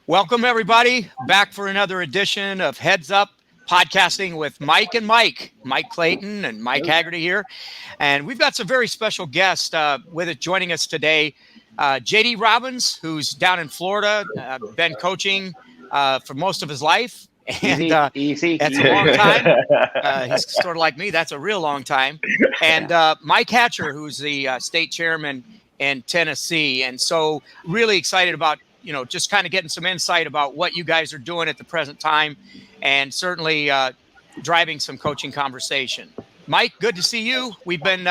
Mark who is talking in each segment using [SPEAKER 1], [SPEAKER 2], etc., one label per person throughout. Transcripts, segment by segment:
[SPEAKER 1] Welcome, everybody, back for another edition of Heads Up Podcasting with Mike and Mike Clayton and Mike Haggerty here. And we've got some very special guests with it joining us today. JD Robbins, who's down in Florida, been coaching for most of his life. And
[SPEAKER 2] easy.
[SPEAKER 1] That's a long time. He's sort of like me. That's a real long time. And Mike Hatcher, who's the state chairman in Tennessee. And so really excited about just kind of getting some insight about what you guys are doing at the present time, and certainly driving some coaching conversation. Mike, good to see you. We've been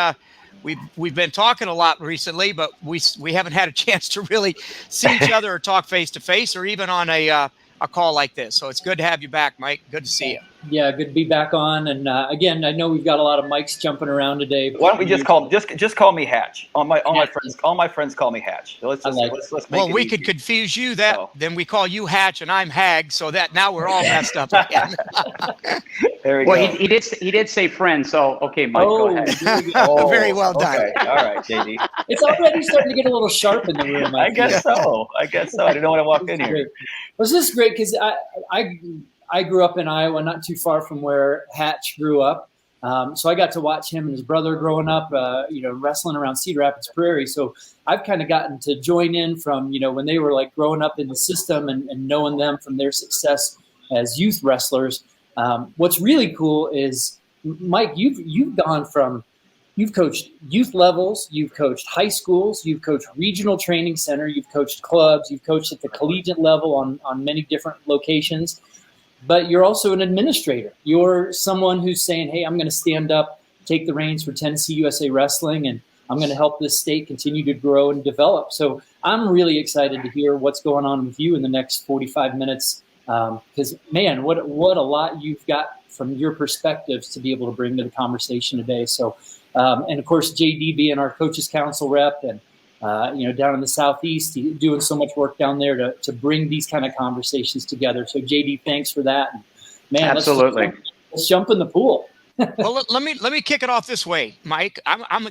[SPEAKER 1] talking a lot recently, but we haven't had a chance to really see each other or talk face to face, or even on a call like this. So it's good to have you back, Mike. Good to see you.
[SPEAKER 3] Yeah, good to be back on. And again, I know we've got a lot of mics jumping around today.
[SPEAKER 2] Why don't we just call me Hatch? All my friends call me Hatch. So let's make
[SPEAKER 1] we could confuse you then we call you Hatch and I'm Hag, so that now we're all messed up again.
[SPEAKER 2] There we go. He did say friend, so okay, Mike, go ahead.
[SPEAKER 1] Very well done.
[SPEAKER 2] Okay. All right, JD.
[SPEAKER 3] It's already starting to get a little sharp in the room.
[SPEAKER 2] I guess so. I didn't know when I walked in here.
[SPEAKER 3] Well, this is great because I grew up in Iowa, not too far from where Hatch grew up. So I got to watch him and his brother growing up, wrestling around Cedar Rapids Prairie. So I've kind of gotten to join in from, when they were like growing up in the system and knowing them from their success as youth wrestlers. What's really cool is, Mike, you've coached youth levels, you've coached high schools, you've coached regional training center, you've coached clubs, you've coached at the collegiate level on many different locations. But you're also an administrator. You're someone who's saying, hey, I'm going to stand up, take the reins for Tennessee USA Wrestling, and I'm going to help this state continue to grow and develop. So I'm really excited to hear what's going on with you in the next 45 minutes. Because, man, what a lot you've got from your perspectives to be able to bring to the conversation today. So, and, of course, JD being our Coaches Council rep and, down in the Southeast, doing so much work down there to bring these kind of conversations together. So, JD, thanks for that. And, man,
[SPEAKER 2] absolutely.
[SPEAKER 3] Let's jump in the pool.
[SPEAKER 1] Well, let me kick it off this way, Mike.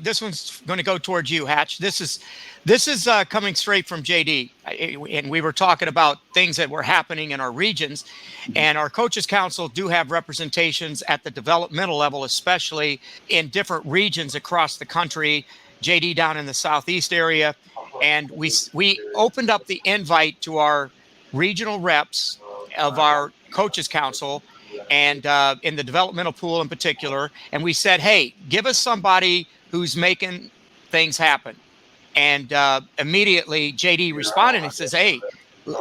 [SPEAKER 1] This one's going to go towards you, Hatch. This is coming straight from JD, and we were talking about things that were happening in our regions, and our Coaches Council do have representations at the developmental level, especially in different regions across the country. JD down in the Southeast area, and we opened up the invite to our regional reps of our Coaches Council and in the developmental pool in particular, and we said, hey, give us somebody who's making things happen. And immediately JD responded and says, hey,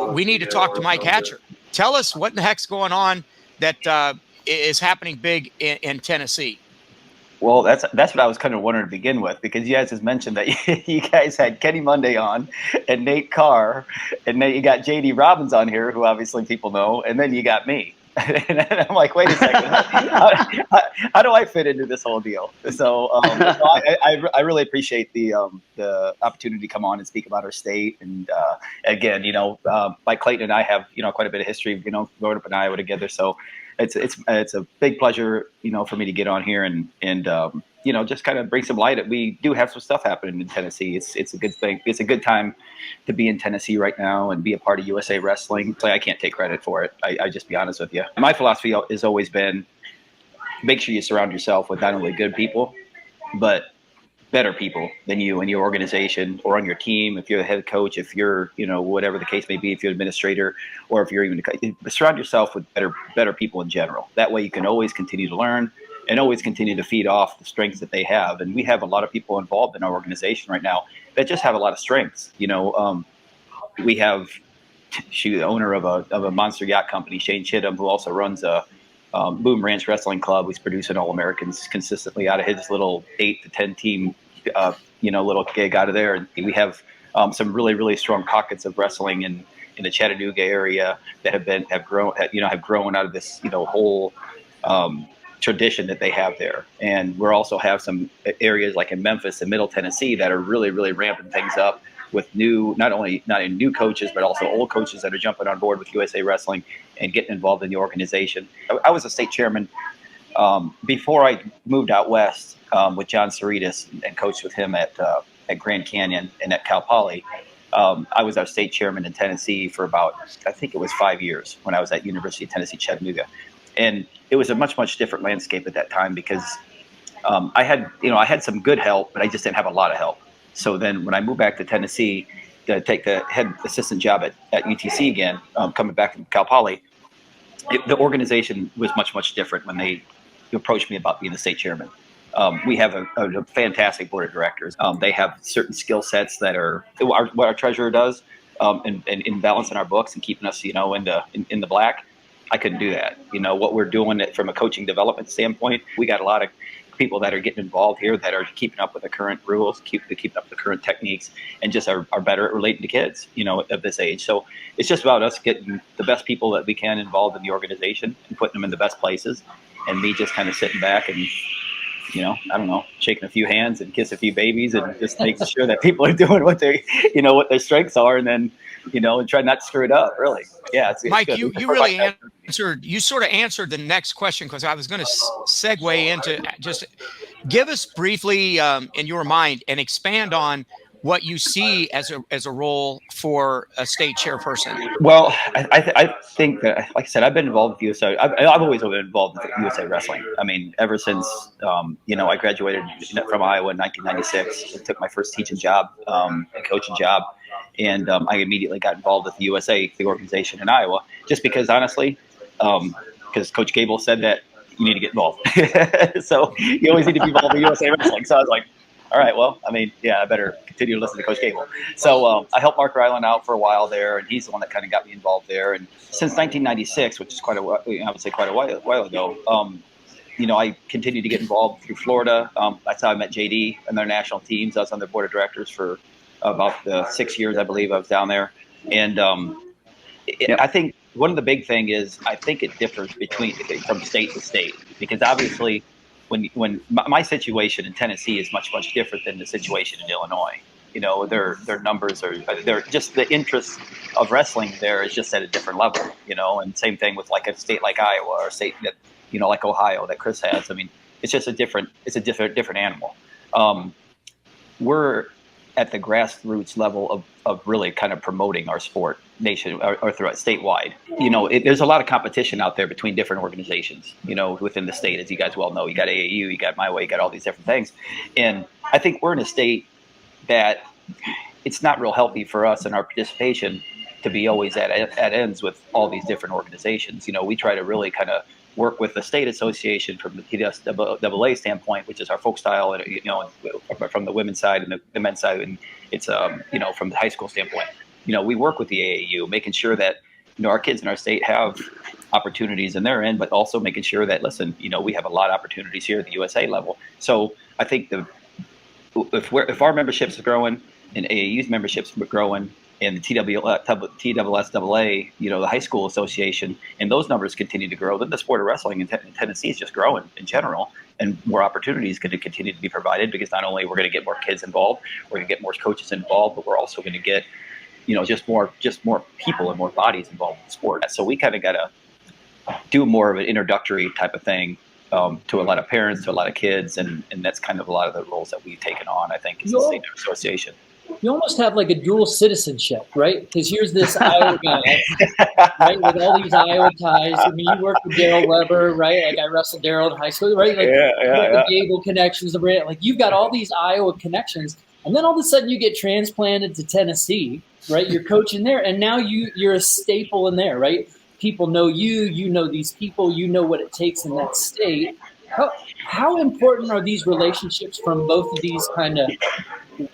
[SPEAKER 1] we need to talk to Mike Hatcher. Tell us what the heck's going on that is happening big in Tennessee.
[SPEAKER 2] Well, that's what I was kind of wondering to begin with, because you guys just mentioned that you guys had Kenny Monday on and Nate Carr, and then you got JD Robbins on here, who obviously people know, and then you got me. And I'm like, wait a second, how do I fit into this whole deal? So I really appreciate the opportunity to come on and speak about our state. And again, Mike Clayton and I have quite a bit of history, growing up in Iowa together. So it's a big pleasure, for me to get on here and just kind of bring some light. We do have some stuff happening in Tennessee. It's a good thing. It's a good time to be in Tennessee right now and be a part of USA Wrestling. I can't take credit for it. I just be honest with you. My philosophy has always been, make sure you surround yourself with not only good people, but better people than you in your organization or on your team. If you're the head coach, if you're, whatever the case may be, if you're an administrator, or if you're even surround yourself with better people in general. That way you can always continue to learn and always continue to feed off the strengths that they have. And we have a lot of people involved in our organization right now that just have a lot of strengths. We have the owner of a monster yacht company, Shane Chittum, who also runs a Boom Ranch Wrestling Club. He's producing All-Americans consistently out of his little 8 to 10 team, little gig out of there. And we have some really, really strong pockets of wrestling in the Chattanooga area that have grown out of this, whole tradition that they have there. And we also have some areas like in Memphis and Middle Tennessee that are really, really ramping things up with not only new coaches, but also old coaches that are jumping on board with USA Wrestling and getting involved in the organization. I was a state chairman before I moved out west with John Cerritos and coached with him at Grand Canyon and at Cal Poly. I was our state chairman in Tennessee for about, I think it was 5 years when I was at University of Tennessee, Chattanooga. And it was a much, much different landscape at that time because I had some good help, but I just didn't have a lot of help. So then when I moved back to Tennessee to take the head assistant job at UTC again, coming back from Cal Poly, the organization was much, much different when they approached me about being the state chairman. We have a fantastic board of directors. They have certain skill sets that are what our treasurer does, and in balancing our books and keeping us, in the black. I couldn't do that. What we're doing from a coaching development standpoint, we got a lot of people that are getting involved here that are keeping up with the current rules, keeping up with the current techniques, and just are better at relating to kids, of this age. So it's just about us getting the best people that we can involved in the organization and putting them in the best places, and me just kind of sitting back and, I don't know, shaking a few hands and kiss a few babies and just making sure that people are doing what they, what their strengths are, and then, and try not to screw it up. Really, yeah. It's
[SPEAKER 1] Mike,
[SPEAKER 2] good.
[SPEAKER 1] you really answered. You sort of answered the next question, because I was going to segue into just give us briefly in your mind and expand on what you see as a role for a state chairperson.
[SPEAKER 2] Well, I think that, like I said, I've been involved with USA. I've always been involved with USA wrestling. I mean, ever since I graduated from Iowa in 1996, I took my first teaching job, and coaching job, and I immediately got involved with the USA, the organization in Iowa, just because, honestly, because Coach Gable said that you need to get involved. So you always need to be involved in USA wrestling. So I was like, all right, well, I mean, yeah, I better continue to listen to Coach Gable. So I helped Mark Ryland out for a while there, and he's the one that kind of got me involved there. And since 1996, which is quite a while ago, I continued to get involved through Florida. That's how I met JD and their national teams. I was on their board of directors for about 6 years, I believe. I was down there, and I think one of the big thing is I think it differs from state to state, because obviously, when my situation in Tennessee is much, much different than the situation in Illinois. Their numbers they're just, the interest of wrestling there is just at a different level, and same thing with like a state like Iowa, or a state that, like Ohio that Chris has. I mean, it's just a different animal. We're at the grassroots level of really kind of promoting our sport nation or throughout statewide. There's a lot of competition out there between different organizations, within the state, as you guys well know. You got AAU, you got My Way, you got all these different things. And I think we're in a state that it's not real healthy for us in our participation to be always at ends with all these different organizations. We try to really kind of work with the state association from the TSAA standpoint, which is our folk style, and from the women's side and the men's side, and it's from the high school standpoint. We work with the AAU, making sure that our kids in our state have opportunities in their end, but also making sure that, listen, we have a lot of opportunities here at the USA level. So I think if our memberships are growing and AAU's memberships are growing, and the TSSAA, the high school association, and those numbers continue to grow, then the sport of wrestling in Tennessee is just growing in general, and more opportunities going to continue to be provided, because not only we're going to get more kids involved, we're going to get more coaches involved, but we're also going to get, just more people and more bodies involved in the sport. So we kind of got to do more of an introductory type of thing to a lot of parents, to a lot of kids, and that's kind of a lot of the roles that we've taken on, I think, as a state association.
[SPEAKER 3] You almost have like a dual citizenship, right? Because here's this Iowa guy, right, with all these Iowa ties. I mean, you work with Daryl Weber, right? Like I wrestled Daryl in high school, right? Like the Gable connections, like you've got all these Iowa connections, and then all of a sudden you get transplanted to Tennessee, right? You're coaching there, and now you're a staple in there, right? People know you. You know these people. You know what it takes in that state. How important are these relationships from both of these kind of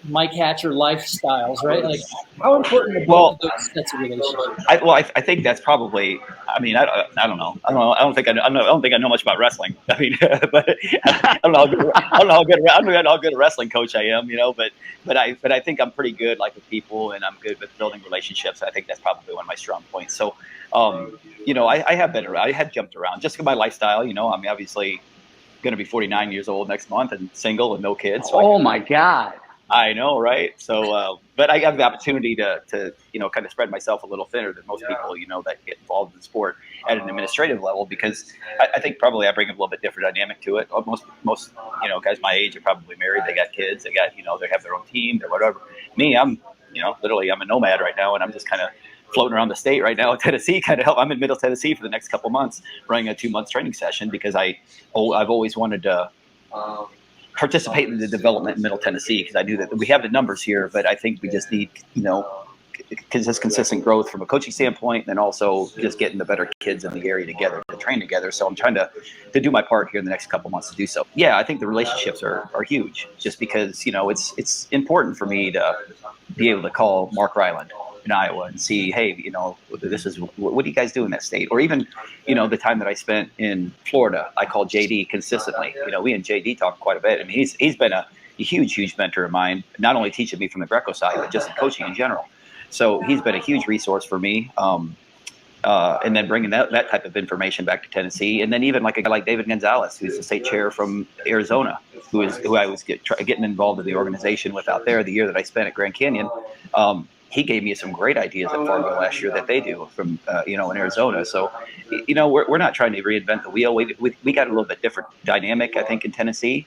[SPEAKER 3] Mike Hatcher lifestyles, right? Like, how important are both of those sets of relationships?
[SPEAKER 2] I think that's probably. I mean, I don't know. I don't think I know much about wrestling. I mean, but I don't know how good a wrestling coach I am. But I think I'm pretty good, like, with people, and I'm good with building relationships. I think that's probably one of my strong points. So, I have jumped around just my lifestyle. I mean, obviously, going to be 49 years old next month and single and no kids. So
[SPEAKER 4] my God.
[SPEAKER 2] I know, right? So, but I have the opportunity to kind of spread myself a little thinner than most people, that get involved in sport at an administrative level, because I think probably I bring a little bit different dynamic to it. Most guys my age are probably married, they got kids, they got, they have their own team or whatever. Me, I'm literally I'm a nomad right now, and I'm just kind of floating around the state right now in Tennessee, kind of help. I'm in Middle Tennessee for the next couple months, running a 2-month training session because I've always wanted to participate in the development in Middle Tennessee, because I knew that we have the numbers here, but I think we just need, consistent growth from a coaching standpoint, and also just getting the better kids in the area together to train together. So I'm trying to do my part here in the next couple months to do so. Yeah, I think the relationships are huge, just because, it's important for me to be able to call Mark Ryland in Iowa and see, hey, this is, what do you guys do in that state? Or even, the time that I spent in Florida, I called JD consistently. We and JD talk quite a bit. I mean, he's been a huge mentor of mine, not only teaching me from the Greco side, but just in coaching in general. So he's been a huge resource for me. And then bringing that type of information back to Tennessee. And then even like a guy like David Gonzalez, who's the state chair from Arizona, who I was getting involved in the organization with out there the year that I spent at Grand Canyon. He gave me some great ideas at Fargo last year that they do from, in Arizona. So, we're not trying to reinvent the wheel. We got a little bit different dynamic, I think, in Tennessee.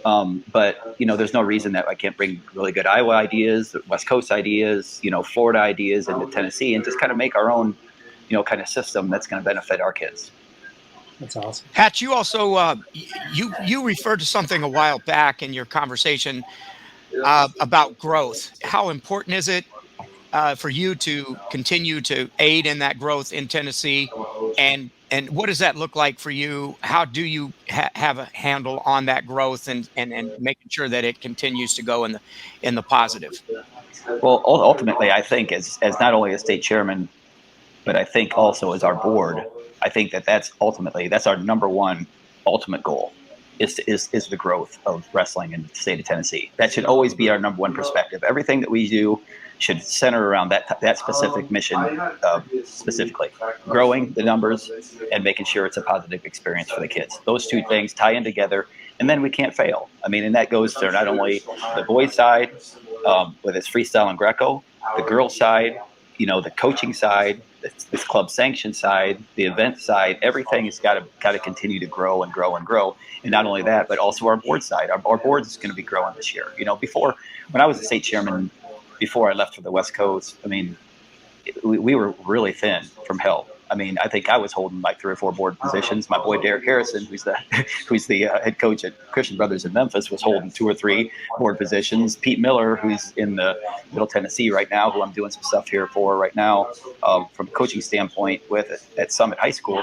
[SPEAKER 2] But there's no reason that I can't bring really good Iowa ideas, West Coast ideas, Florida ideas into Tennessee, and just kind of make our own, kind of system that's going to benefit our kids.
[SPEAKER 3] That's awesome.
[SPEAKER 1] Hatch, you also you referred to something a while back in your conversation about growth. How important is it for you to continue to aid in that growth in Tennessee, and what does that look like for you? How do you have a handle on that growth and making sure that it continues to go in the positive?
[SPEAKER 2] Well, ultimately, I think as not only a state chairman, but I think also as our board, I think that's our number one ultimate goal is the growth of wrestling in the state of Tennessee. That should always be our number one perspective. Everything that we do should center around that specific mission, specifically growing the numbers and making sure it's a positive experience for the kids. Those two things tie in together, and then we can't fail. I mean, and that goes to not only the boys' side with its freestyle and Greco, the girls' side, the coaching side, this club sanction side, the event side. Everything has got to continue to grow and grow and grow. And not only that, but also our board side. Our board is going to be growing this year. Before, when I was the state chairman, before I left for the West Coast, I mean, we were really thin from help. I mean, I think I was holding like 3 or 4 board positions. My boy Derek Harrison, who's the head coach at Christian Brothers in Memphis, was holding 2 or 3 board positions. Pete Miller, who's in the Middle Tennessee right now, who I'm doing some stuff here for right now, from a coaching standpoint with at Summit High School,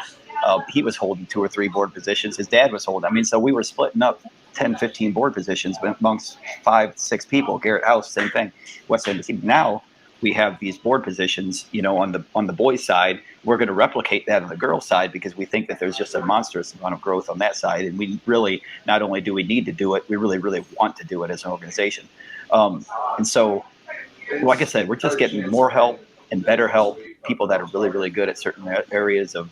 [SPEAKER 2] he was holding 2 or 3 board positions. His dad was holding. I mean, so we were splitting up 10, 15 board positions amongst 5, 6 people. Garrett House, same thing. West Tennessee. Now we have these board positions, on the boys' side. We're going to replicate that on the girls' side because we think that there's just a monstrous amount of growth on that side. And we really, not only do we need to do it, we really, really want to do it as an organization. And so, like I said, we're just getting more help and better help, people that are really, really good at certain areas of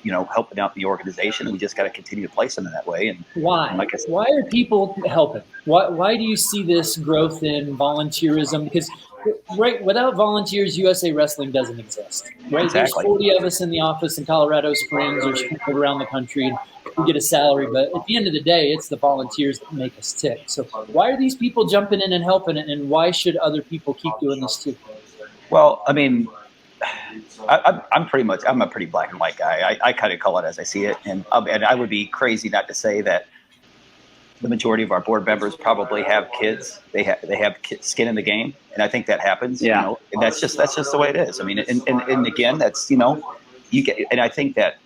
[SPEAKER 2] helping out the organization. We just got to continue to place them in that way. And
[SPEAKER 3] why?
[SPEAKER 2] And like I said,
[SPEAKER 3] why are people helping? Why do you see this growth in volunteerism? Because right, without volunteers, USA Wrestling doesn't exist. Right?
[SPEAKER 2] Exactly.
[SPEAKER 3] There's 40 of us in the office in Colorado Springs or sprinkled around the country. And we get a salary, but at the end of the day, it's the volunteers that make us tick. So why are these people jumping in and helping it, and why should other people keep doing this too?
[SPEAKER 2] Well, I mean, I'm a pretty black and white guy. I kind of call it as I see it, and I would be crazy not to say that the majority of our board members probably have kids. They have skin in the game, and I think that happens.
[SPEAKER 4] Yeah.
[SPEAKER 2] And that's just the way it is. I mean, and again, that's you get, and I think that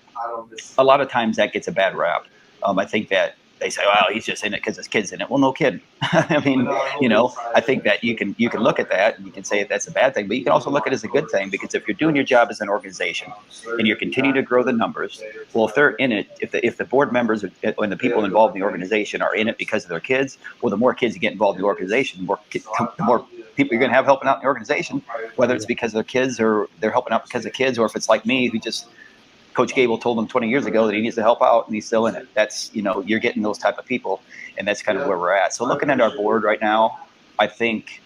[SPEAKER 2] a lot of times that gets a bad rap. I think that they say, "Well, he's just in it because his kid's in it." Well, no kidding. I mean, I think that you can look at that and you can say that's a bad thing, but you can also look at it as a good thing, because if you're doing your job as an organization and you're continuing to grow the numbers, well, if they're in it, if the board members and the people involved in the organization are in it because of their kids, well, the more kids you get involved in the organization, the more people you're going to have helping out in the organization, whether it's because of their kids or they're helping out because of kids, or if it's like me, who just Coach Gable told him 20 years ago that he needs to help out, and he's still in it. That's, you're getting those type of people, and that's kind of where we're at. So looking at our board right now, I think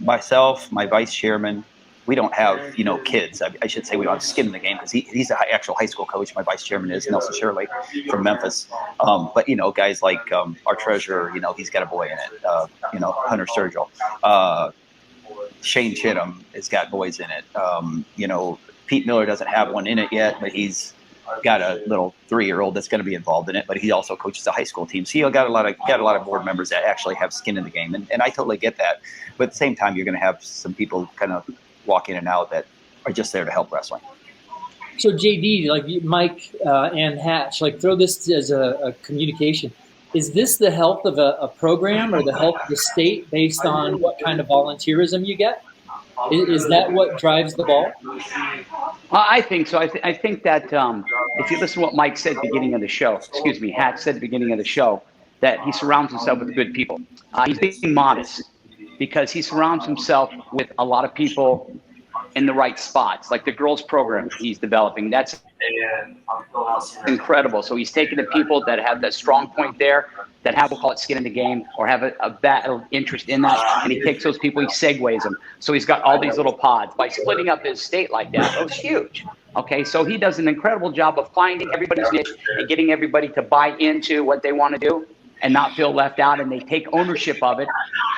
[SPEAKER 2] myself, my vice chairman, we don't have, kids. I should say we don't have skin in the game, because he's an actual high school coach. My vice chairman is Nelson Shirley from Memphis. But, guys like our treasurer, he's got a boy in it, Hunter Sturgill. Shane Chittum has got boys in it. You know, Pete Miller doesn't have one in it yet, but he's got a little 3-year-old that's going to be involved in it. But he also coaches a high school team, so you got a lot of board members that actually have skin in the game, and I totally get that. But at the same time, you're going to have some people kind of walk in and out that are just there to help wrestling.
[SPEAKER 3] So JD, like Mike and Hatch, like throw this as a communication. Is this the health of a program or the health of the state based on what kind of volunteerism you get? Is that what drives the ball?
[SPEAKER 4] I think so. I think that if you listen to what Mike said at the beginning of the show, Hatch said at the beginning of the show, that he surrounds himself with good people. He's being modest because he surrounds himself with a lot of people in the right spots, like the girls program he's developing. That's incredible. So he's taking the people that have that strong point there, that have, we'll call it skin in the game, or have a battle interest in that, and he takes those people, he segues them. So he's got all these little pods. By splitting up his state like that, it was huge. Okay, so he does an incredible job of finding everybody's niche and getting everybody to buy into what they want to do and not feel left out, and they take ownership of it,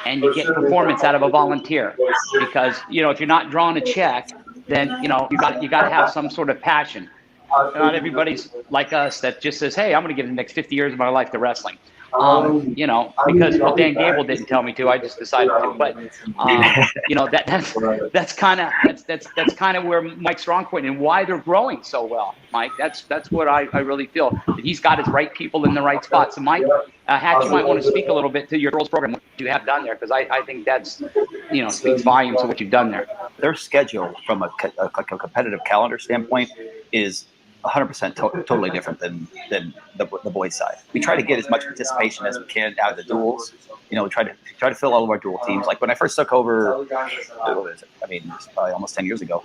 [SPEAKER 4] and you get performance out of a volunteer. Because, you know, if you're not drawing a check, then, you know, you got to have some sort of passion. Not everybody's like us that just says, hey, I'm going to give the next 50 years of my life to wrestling. You know, because well, Dan Gable didn't tell me to, I just decided to. But you know, that's kind of where Mike's strong point and why they're growing so well. Mike, that's what I really feel. That he's got his right people in the right spots. So Mike, Hatch, you might want to speak a little bit to your girls program, what you have done there, because I think that's, you know, speaks volumes of what you've done there.
[SPEAKER 2] Their schedule from a competitive calendar standpoint is 100% totally different than the boys' side. We try to get as much participation as we can out of the duels. You know, we try to fill all of our dual teams. Like when I first took over, I mean, it was probably almost 10 years ago.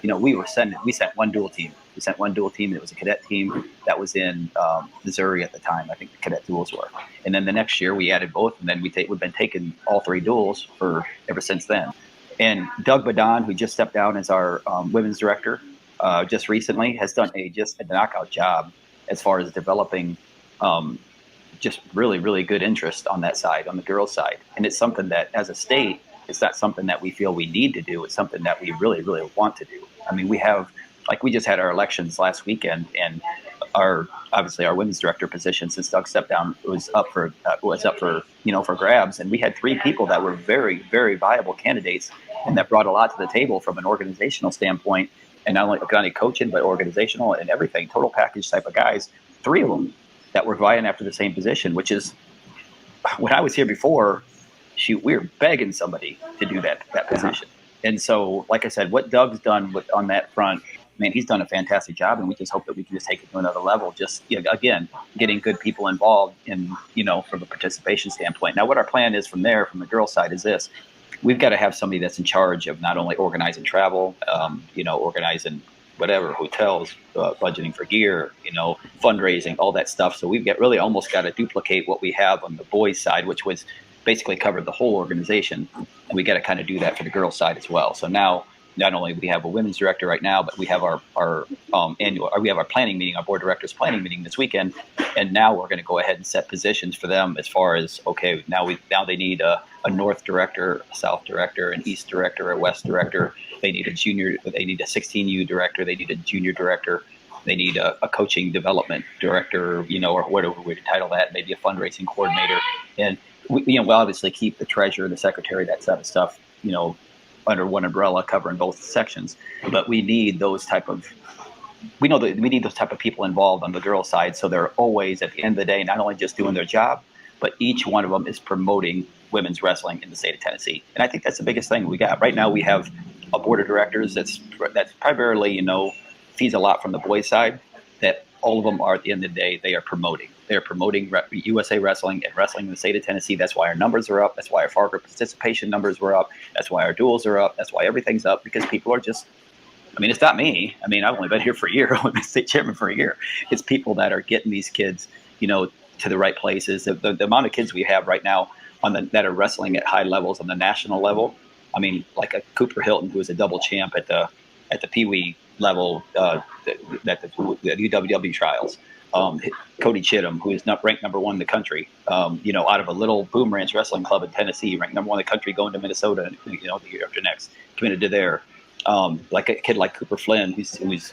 [SPEAKER 2] You know, we sent one dual team. We sent one dual team. It was a cadet team that was in Missouri at the time. I think the cadet duels were. And then the next year we added both, and then we've been taking all 3 duels for ever since then. And Doug Badon, who just stepped down as our women's director, just recently has done a knockout job as far as developing just really, really good interest on that side, on the girls' side. And it's something that as a state, it's not something that we feel we need to do. It's something that we really, really want to do. I mean, we just had our elections last weekend, and obviously our women's director position, since Doug stepped down, was up for grabs. And we had 3 people that were very, very viable candidates and that brought a lot to the table from an organizational standpoint. And not only coaching, but organizational and everything, total package type of guys. 3 of them that were vying after the same position, which is, when I was here before, we were begging somebody to do that position. And so, like I said, what Doug's done on that front, man, he's done a fantastic job, and we just hope that we can just take it to another level. Just, you know, again, getting good people involved in, you know, from a participation standpoint. Now, what our plan is from there, from the girls' side, is this. We've got to have somebody that's in charge of not only organizing travel, you know, organizing whatever, hotels, budgeting for gear, you know, fundraising, all that stuff. So we've really almost got to duplicate what we have on the boys' side, which was basically covered the whole organization. And we got to kind of do that for the girls' side as well. So now, not only we have a women's director right now, but we have our planning meeting, our board directors planning meeting this weekend, and now we're going to go ahead and set positions for them as far as, okay, now they need a north director, a south director, an east director, a west director. They need a 16U director. They need a junior director. They need a coaching development director, you know, or whatever we title that, maybe a fundraising coordinator. And we'll obviously keep the treasurer, the secretary, that type of stuff, you know, under one umbrella covering both sections. But we need those type of people involved on the girls' side, so they're always, at the end of the day, not only just doing their job, but each one of them is promoting women's wrestling in the state of Tennessee. And I think that's the biggest thing we got. Right now we have a board of directors that's primarily, you know, feeds a lot from the boys' side, that all of them are, at the end of the day, they are promoting. They're promoting USA Wrestling and wrestling in the state of Tennessee. That's why our numbers are up. That's why our Fargo participation numbers were up. That's why our duels are up. That's why everything's up, because people are just, I mean, it's not me. I mean, I've only been here for a year. I've been state chairman for a year. It's people that are getting these kids, you know, to the right places. The amount of kids we have right now that are wrestling at high levels on the national level. I mean, like a Cooper Hilton, who is a double champ at the Pee Wee level, the UWW trials. Cody Chittum, who is not ranked number 1 in the country, out of a little Boom Ranch wrestling club in Tennessee, ranked number 1 in the country, going to Minnesota, the year after next, committed to there. Like a kid like Cooper Flynn, who's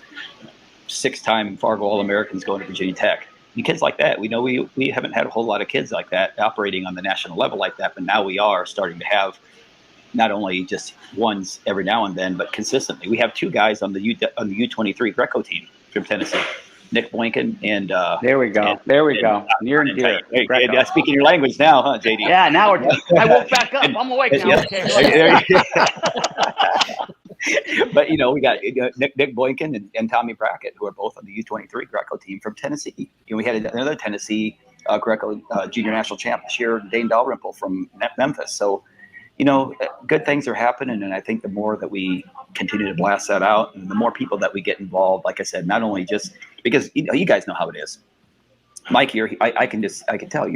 [SPEAKER 2] 6-time Fargo All-Americans going to Virginia Tech. And kids like that, we haven't had a whole lot of kids like that operating on the national level like that, but now we are starting to have not only just ones every now and then, but consistently. We have 2 guys on the U23 Greco team from Tennessee, Nick Boynton and
[SPEAKER 4] there we go. Near and dear.
[SPEAKER 2] Yeah, speaking your language now, huh, JD?
[SPEAKER 4] Yeah, now I woke back up. I'm awake now.
[SPEAKER 2] Yeah. But we got Nick Boynton and Tommy Brackett, who are both on the U23 Greco team from Tennessee. And we had another Tennessee Greco junior national champ this year, Dane Dalrymple from Memphis. So, good things are happening, and I think the more that we continue to blast that out, and the more people that we get involved, like I said, not only just because you guys know how it is. Mike, I can tell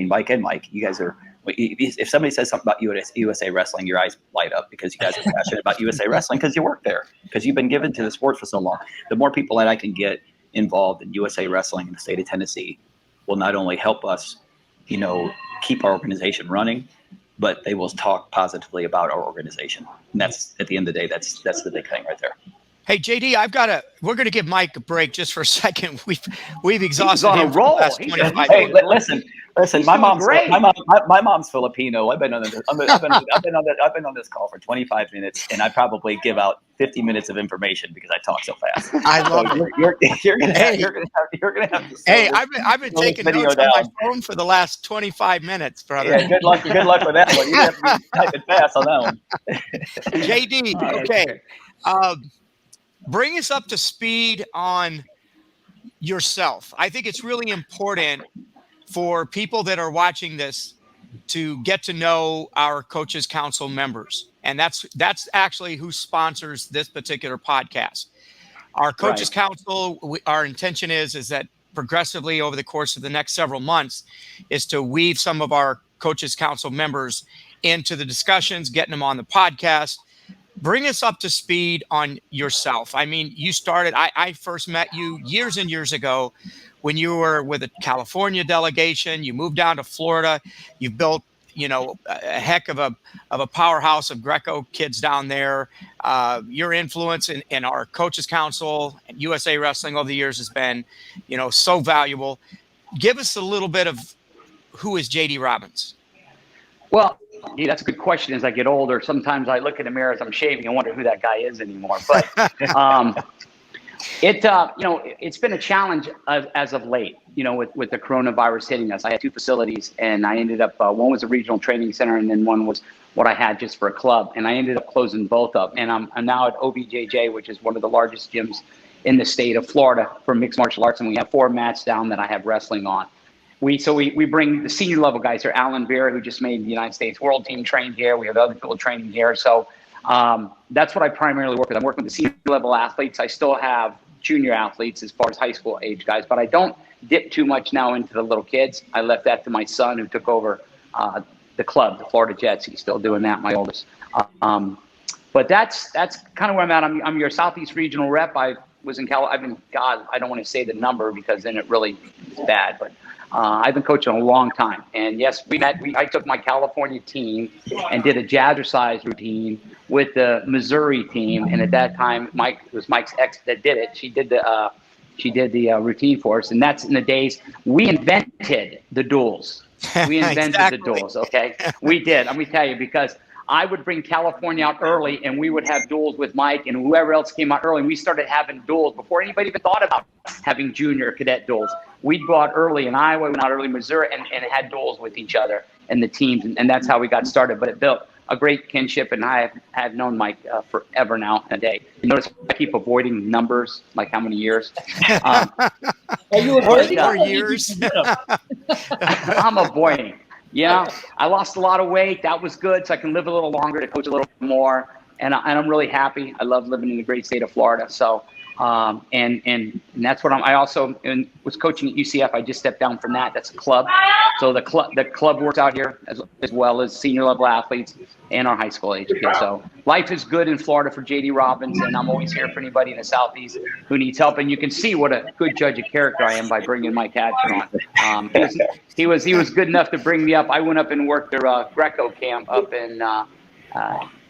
[SPEAKER 2] Mike and Mike, you guys are. If somebody says something about USA Wrestling, your eyes light up because you guys are passionate about USA Wrestling because you work there, because you've been given to the sport for so long. The more people that I can get involved in USA Wrestling in the state of Tennessee will not only help us, keep our organization running, but they will talk positively about our organization. And that's, at the end of the day, that's the big thing right there.
[SPEAKER 1] Hey, JD, we're going to give Mike a break just for a second. We've exhausted
[SPEAKER 4] on
[SPEAKER 1] him
[SPEAKER 4] a
[SPEAKER 1] for the
[SPEAKER 4] roll.
[SPEAKER 1] last 25
[SPEAKER 2] Hey,
[SPEAKER 1] minutes.
[SPEAKER 2] listen. My mom's Filipino. I've been on this call for 25 minutes, and I probably give out 50 minutes of information because I talk so fast.
[SPEAKER 1] I love it.
[SPEAKER 2] You're gonna have to.
[SPEAKER 1] Hey, I've been taking notes on my phone for the last 25 minutes, brother.
[SPEAKER 2] Yeah, good luck with that one. You have to be typing fast on that one.
[SPEAKER 1] JD, okay. Bring us up to speed on yourself. I think it's really important for people that are watching this to get to know our Coaches Council members. And that's actually who sponsors this particular podcast. Our Coaches Council, our intention is that progressively over the course of the next several months is to weave some of our Coaches Council members into the discussions, getting them on the podcast. Bring us up to speed on yourself. I mean, you started, I first met you years and years ago when you were with a California delegation. You moved down to Florida. You've built, a heck of a powerhouse of Greco kids down there. Your influence in our Coaches Council and USA Wrestling over the years has been, so valuable. Give us a little bit of who is JD Robbins?
[SPEAKER 4] Well, that's a good question. As I get older, sometimes I look in the mirror as I'm shaving and wonder who that guy is anymore. But it's been a challenge as of late, with the coronavirus hitting us. I had 2 facilities, and I ended up, one was a regional training center, and then one was what I had just for a club. And I ended up closing both up. And I'm now at OBJJ, which is one of the largest gyms in the state of Florida for mixed martial arts. And we have 4 mats down that I have wrestling on. We bring the senior level guys here. Alan Vera, who just made the United States World Team, trained here. We have other people training here. So that's what I primarily work with. I'm working with the senior level athletes. I still have junior athletes as far as high school age guys, but I don't dip too much now into the little kids. I left that to my son, who took over the club, the Florida Jets. He's still doing that, my oldest. But that's kind of where I'm at. I'm your Southeast regional rep. I was in I don't want to say the number because then it really is bad, but I've been coaching a long time. And yes, I took my California team and did a jazzercise routine with the Missouri team. And at that time, it was Mike's ex that did it. She did the routine for us. And that's in the days we invented the duels. We invented the duels. Okay. We did. Let me tell you, because I would bring California out early, and we would have duels with Mike and whoever else came out early. And we started having duels before anybody even thought about having junior cadet duels. We'd go out early in Iowa, went out early in Missouri, and had duels with each other and the teams. And that's how we got started. But it built a great kinship, and I have known Mike forever now and a day. You notice I keep avoiding numbers, like how many years.
[SPEAKER 3] Are you avoiding
[SPEAKER 1] 4 years?
[SPEAKER 4] I'm avoiding. Yeah, I lost a lot of weight. That was good, so I can live a little longer, to coach a little more. And I'm really happy. I love living in the great state of Florida. So And that's what I also was coaching at UCF. I just stepped down from that. That's a club. So the club works out here as well as senior level athletes and our high school age kids. So life is good in Florida for JD Robbins, and I'm always here for anybody in the Southeast who needs help. And you can see what a good judge of character I am by bringing Mike Hatcher on. He was good enough to bring me up. I went up and worked their Greco camp up in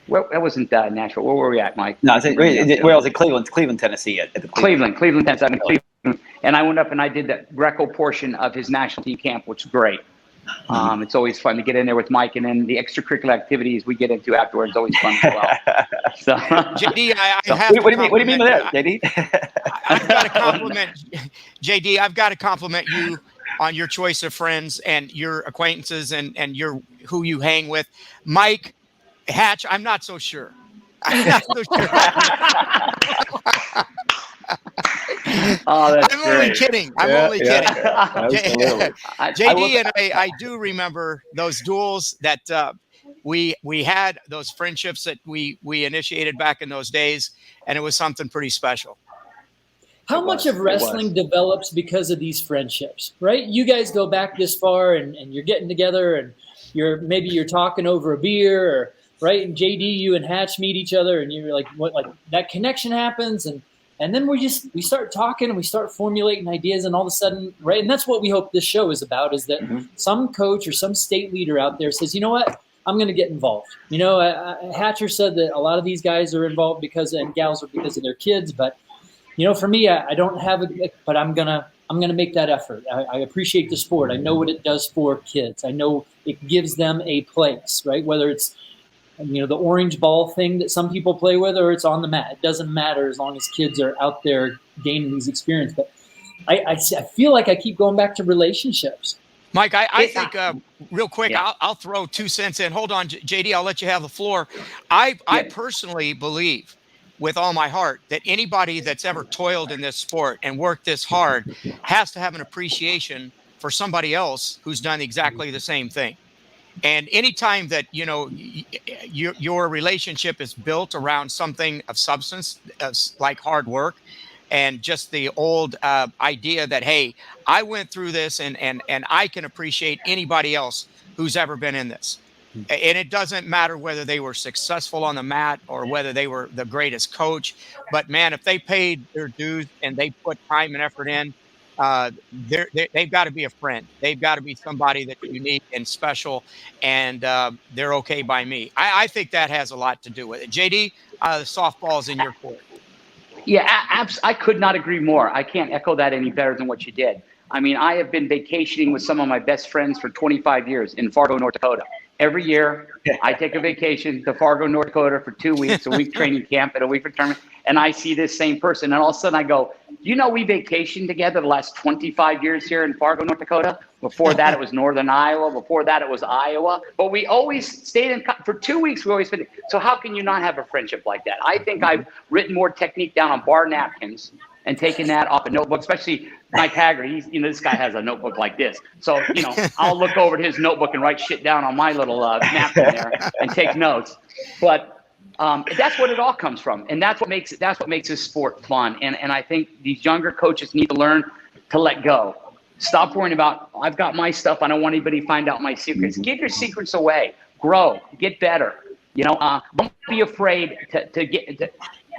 [SPEAKER 4] that wasn't Nashville. Where were we at, Mike?
[SPEAKER 2] No, where was it? Cleveland, Tennessee. At the
[SPEAKER 4] Cleveland, Tennessee. I'm in Cleveland, and I went up and I did the Greco portion of his national team camp, which is great. It's always fun to get in there with Mike, and then the extracurricular activities we get into afterwards is always fun as well. So,
[SPEAKER 1] JD,
[SPEAKER 2] what do you mean by that, JD?
[SPEAKER 1] I've got to compliment JD. I've got to compliment you on your choice of friends and your acquaintances and who you hang with. Mike Hatch, I'm not so sure. I'm not so sure.
[SPEAKER 4] Oh, that's
[SPEAKER 1] I'm only kidding. I'm only kidding. JD and I do remember those duels that we had, those friendships that we initiated back in those days, and it was something pretty special.
[SPEAKER 3] How much of wrestling develops because of these friendships, right? You guys go back this far, and you're getting together, and you're talking over a beer, or right? And JD, you and Hatch meet each other, and you're like, what? Like that connection happens, and then we start talking, and we start formulating ideas, and all of a sudden, right? And that's what we hope this show is about: is that some coach or some state leader out there says, you know what, I'm going to get involved. You know, Hatcher said that a lot of these guys are involved and gals are because of their kids, but you know, for me, I don't have it, but I'm gonna make that effort. I appreciate the sport. I know what it does for kids. I know it gives them a place, right? Whether it's, you know, the orange ball thing that some people play with, or it's on the mat. It doesn't matter as long as kids are out there gaining these experiences. But I feel like I keep going back to relationships.
[SPEAKER 1] Mike, I think real quick, I'll throw 2 cents in. Hold on, JD, I'll let you have the floor. I personally believe with all my heart that anybody that's ever toiled in this sport and worked this hard has to have an appreciation for somebody else who's done exactly the same thing. And anytime that, you know, your relationship is built around something of substance, like hard work, and just the old idea that, hey, I went through this and I can appreciate anybody else who's ever been in this. And it doesn't matter whether they were successful on the mat or whether they were the greatest coach. But, man, if they paid their dues and they put time and effort in, they've got to be a friend. They've got to be somebody that's unique and special, and they're okay by me. I think that has a lot to do with it. JD, the softball's in your court.
[SPEAKER 4] Yeah, I could not agree more. I can't echo that any better than what you did. I mean, I have been vacationing with some of my best friends for 25 years in Fargo, North Dakota. Every year, I take a vacation to Fargo, North Dakota for 2 weeks, a week training camp and a week for tournament, and I see this same person. And all of a sudden I go, you know, we vacationed together the last 25 years here in Fargo, North Dakota. Before that, it was Northern Iowa. Before that, it was Iowa. But we always stayed in for 2 weeks. We always spent. So how can you not have a friendship like that? I think I've written more technique down on bar napkins and taking that off a notebook, especially Mike Haggard. This guy has a notebook like this. So, I'll look over at his notebook and write shit down on my little napkin there and take notes. But that's what it all comes from. And that's what makes this sport fun. And I think these younger coaches need to learn to let go. Stop worrying about, I've got my stuff. I don't want anybody to find out my secrets. Give your secrets away. Grow. Get better. Don't be afraid to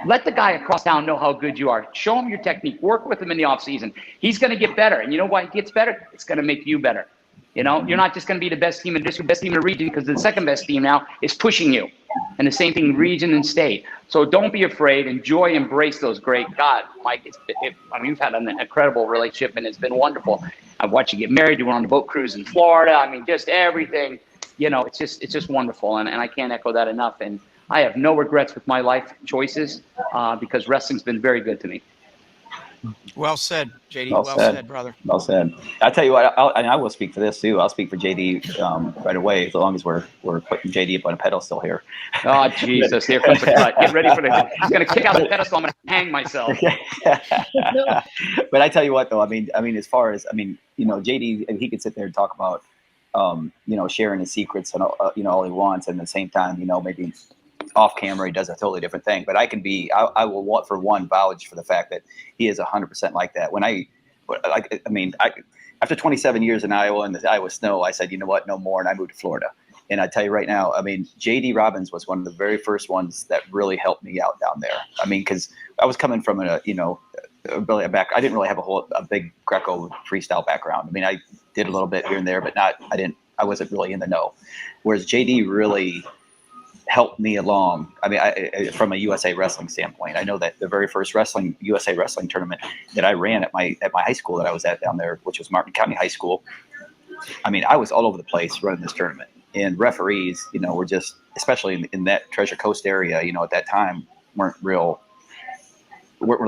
[SPEAKER 4] let the guy across town know how good you are. Show him your technique. Work with him in the off season. He's going to get better. And you know why he gets better? It's going to make you better. You're not just going to be the best team in the district, best team in the region, because the second best team now is pushing you. And the same thing, region and state. So don't be afraid. Enjoy, embrace those great. God, Mike, we've had an incredible relationship, and it's been wonderful. I've watched you get married. You went on the boat cruise in Florida. Just everything. It's just wonderful, and I can't echo that enough. And I have no regrets with my life choices because wrestling's been very good to me.
[SPEAKER 1] Well said, JD. Well said, brother.
[SPEAKER 2] Well said. I'll tell you what, I will speak for this too. I'll speak for JD right away, as long as we're putting JD up on a pedestal here.
[SPEAKER 4] Oh, Jesus. Here comes the cut. Get ready for he's going to kick out the pedestal. I'm going to hang myself.
[SPEAKER 2] But I tell you what, though, I mean, as far as, JD, he could sit there and talk about, sharing his secrets and, all he wants. And at the same time, maybe off camera, he does a totally different thing. But I will want for one vouch for the fact that he is 100% like that. After 27 years in Iowa and the Iowa snow, I said, you know what, no more, and I moved to Florida. And I tell you right now, I mean, JD Robbins was one of the very first ones that really helped me out down there. I mean, because I was coming from I didn't really have a big Greco freestyle background. I mean, I did a little bit here and there, but I wasn't really in the know. Whereas JD really helped me along. I mean, from a USA Wrestling standpoint, I know that the very first USA Wrestling tournament that I ran at my high school that I was at down there, which was Martin County High School. I mean, I was all over the place running this tournament, and referees, were just, especially in that Treasure Coast area, at that time, weren't really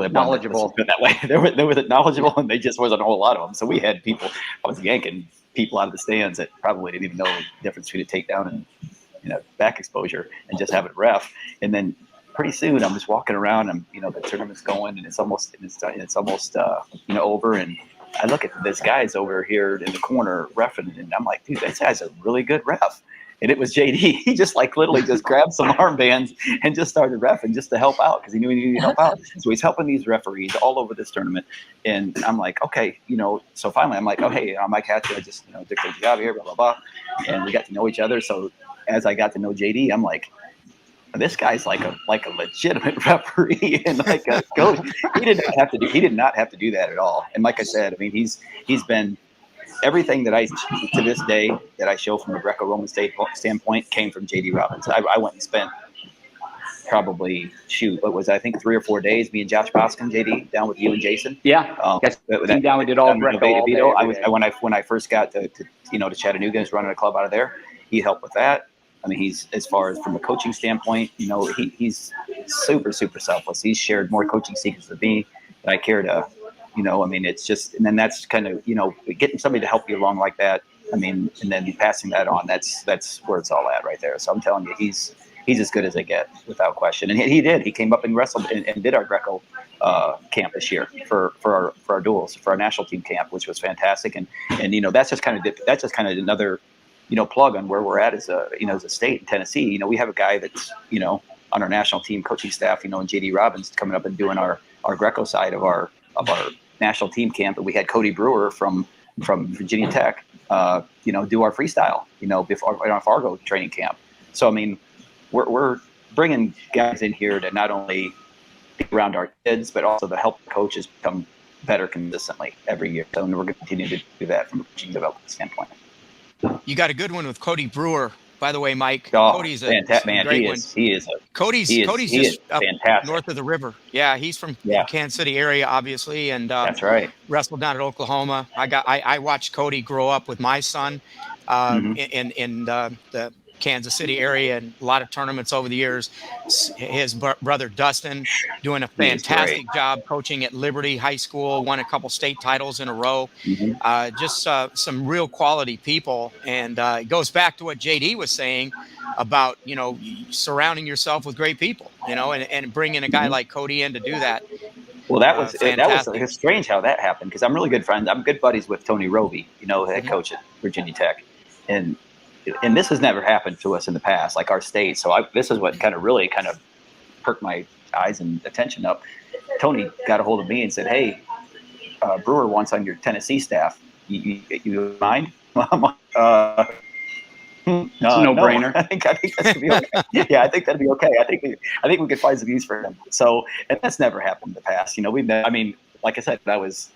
[SPEAKER 4] knowledgeable
[SPEAKER 2] that way. They were knowledgeable, and they just wasn't a whole lot of them. So we had people. I was yanking people out of the stands that probably didn't even know the difference between a takedown and back exposure, and just having ref. And then pretty soon I'm just walking around, and the tournament's going, and it's almost over, and I look at this guy's over here in the corner reffing, and I'm like, dude, this guy's a really good ref. And it was JD. He just literally just grabbed some armbands and just started reffing just to help out, because he knew he needed to help out. So he's helping these referees all over this tournament. And I'm like, okay, so finally I'm like, oh, hey, I'm Mike Hatcher. I just, did a job here, blah, blah, blah. And we got to know each other. So as I got to know JD, I'm like, this guy's like a legitimate referee and like a coach. He did not have to do that at all. And like I said, I mean, he's been everything that to this day that I show from a Greco-Roman standpoint came from JD Robbins. I went and spent probably I think 3 or 4 days, me and Josh Boskin, JD, down with you and Jason.
[SPEAKER 4] Yeah, down we did all Greco all day.
[SPEAKER 2] When I first got to Chattanooga, I was running a club out of there. He helped with that. I mean, he's, as far as from a coaching standpoint, he's super, super selfless. He's shared more coaching secrets with me than I care to, I mean, it's just, and then that's kind of, getting somebody to help you along like that. I mean, and then passing that on, that's where it's all at right there. So I'm telling you, he's as good as they get without question. And he came up and wrestled and did our Greco camp this year for our duels, for our national team camp, which was fantastic. And that's just kind of another, plug on where we're at as a state in Tennessee. We have a guy that's, on our national team coaching staff, and JD Robbins coming up and doing our Greco side of our national team camp. And we had Cody Brewer from Virginia Tech, do our freestyle, before our Fargo training camp. So, I mean, we're bringing guys in here to not only be around our kids, but also to help coaches become better consistently every year. So we're going to continue to do that from a coaching development standpoint.
[SPEAKER 1] You got a good one with Cody Brewer, by the way, Mike.
[SPEAKER 2] Oh,
[SPEAKER 1] Cody's a
[SPEAKER 2] man,
[SPEAKER 1] great
[SPEAKER 2] he
[SPEAKER 1] one.
[SPEAKER 2] is.
[SPEAKER 1] Cody's just up
[SPEAKER 2] fantastic.
[SPEAKER 1] north of the river. Yeah, he's from Kansas City area, obviously, and
[SPEAKER 2] that's right.
[SPEAKER 1] Wrestled down at Oklahoma. I watched Cody grow up with my son in the Kansas City area, and a lot of tournaments over the years. His brother Dustin doing a fantastic job coaching at Liberty High School, won a couple state titles in a row. Just some real quality people. And it goes back to what JD was saying about, surrounding yourself with great people, and bringing a guy like Cody in to do that.
[SPEAKER 2] Well, that was strange how that happened, because I'm really good friends. I'm good buddies with Tony Roby, head coach at Virginia Tech. And this has never happened to us in the past, like our state. So this is what kind of perked my eyes and attention up. Tony got a hold of me and said, "Hey, Brewer wants on your Tennessee staff. You mind?" No,
[SPEAKER 4] no-brainer.
[SPEAKER 2] I think that should be okay. Yeah, I think that'd be okay. I think we could find some use for him. So, and that's never happened in the past. Like I said, I was